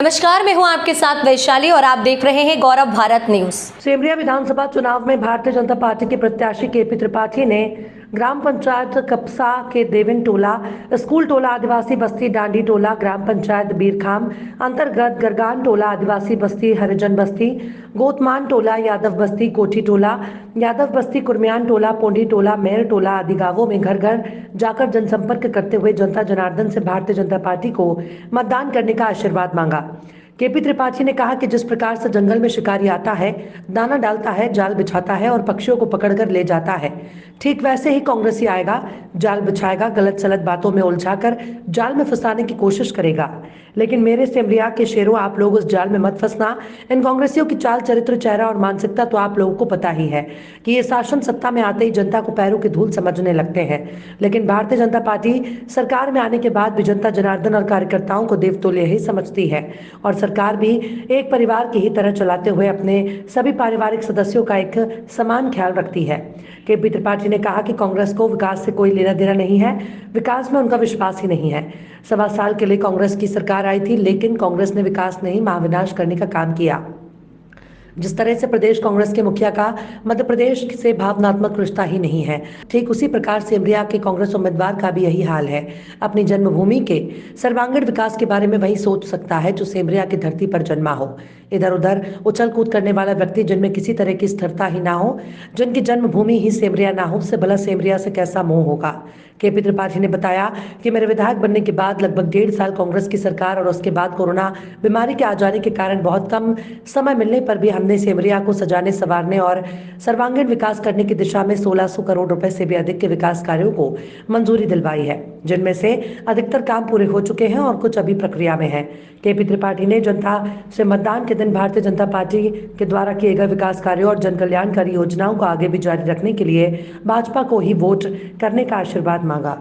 नमस्कार, मैं हूं आपके साथ वैशाली और आप देख रहे हैं गौरव भारत न्यूज। सेमरिया विधानसभा चुनाव में भारतीय जनता पार्टी के प्रत्याशी केपी त्रिपाठी ने ग्राम पंचायत कपसा के देविन टोला, स्कूल टोला आदिवासी बस्ती डांडी टोला, ग्राम पंचायत बीरखाम अंतर्गत गरगान टोला आदिवासी बस्ती हरिजन बस्ती, गोतमान टोला यादव बस्ती कोठी टोला यादव बस्ती कुर्मियान टोला पोंडी टोला मेर टोला आदि गांवों में घर घर जाकर जनसंपर्क करते हुए जनता जनार्दन से भारतीय जनता पार्टी को मतदान करने का आशीर्वाद मांगा। केपी त्रिपाठी ने कहा कि जिस प्रकार से जंगल में शिकारी आता है, दाना डालता है, जाल बिछाता है और पक्षियों को पकड़कर ले जाता है, ठीक वैसे ही कांग्रेसी आएगा, जाल बिछाएगा, गलत सलत बातों में उलझाकर जाल में फंसाने की कोशिश करेगा। लेकिन मेरे सेमरिया के शेरों, आप लोग उस जाल में मत फंसना। इन कांग्रेसियों की चाल चरित्र, चेहरा और मानसिकता तो आप लोगों को पता ही है कि ये शासन सत्ता में आते ही जनता को पैरों की धूल समझने लगते हैं। लेकिन भारतीय जनता पार्टी सरकार में आने के बाद भी जनता जनार्दन और कार्यकर्ताओं को देवतुल्य ही समझती है और सरकार भी एक परिवार की ही तरह चलाते हुए अपने सभी पारिवारिक सदस्यों का एक समान ख्याल रखती है। केपी त्रिपाठी ने कहा कि कांग्रेस को विकास से कोई लेना देना नहीं है, विकास में उनका विश्वास ही नहीं है। 1.25 साल के लिए कांग्रेस की सरकार आई थी, लेकिन कांग्रेस ने विकास नहीं महाविनाश करने का काम किया। जिस तरह से प्रदेश कांग्रेस के मुखिया का मध्य प्रदेश से भावनात्मक रिश्ता ही नहीं है, ठीक उसी प्रकार सेमरिया के कांग्रेस उम्मीदवार का भी यही हाल है। अपनी जन्मभूमि के सर्वांगीण विकास के बारे में वही सोच सकता है जो सेमरिया की धरती पर जन्मा हो। इधर उधर उछल कूद करने वाला व्यक्ति जिनमें किसी तरह की स्थिरता ही ना हो, जिनकी जन्मभूमि ही सेमरिया ना हो, उससे भला सेमरिया से कैसा मोह होगा। केपी त्रिपाठी ने बताया कि मेरे विधायक बनने के बाद लगभग 1.5 साल कांग्रेस की सरकार और उसके बाद कोरोना बीमारी के आ जाने के कारण बहुत कम समय मिलने पर भी हमने सेमरिया को सजाने संवारने और सर्वांगीण विकास करने की दिशा में 1600 करोड़ रुपए से भी अधिक के विकास कार्यों को मंजूरी दिलवाई है, जिनमें से अधिकतर काम पूरे हो चुके हैं और कुछ अभी प्रक्रिया में है। केपी त्रिपाठी ने जनता से मतदान के दिन भारतीय जनता पार्टी के द्वारा किए गए विकास कार्यों और जन कल्याणकारी योजनाओं को आगे भी जारी रखने के लिए भाजपा को ही वोट करने का आशीर्वाद मांगा।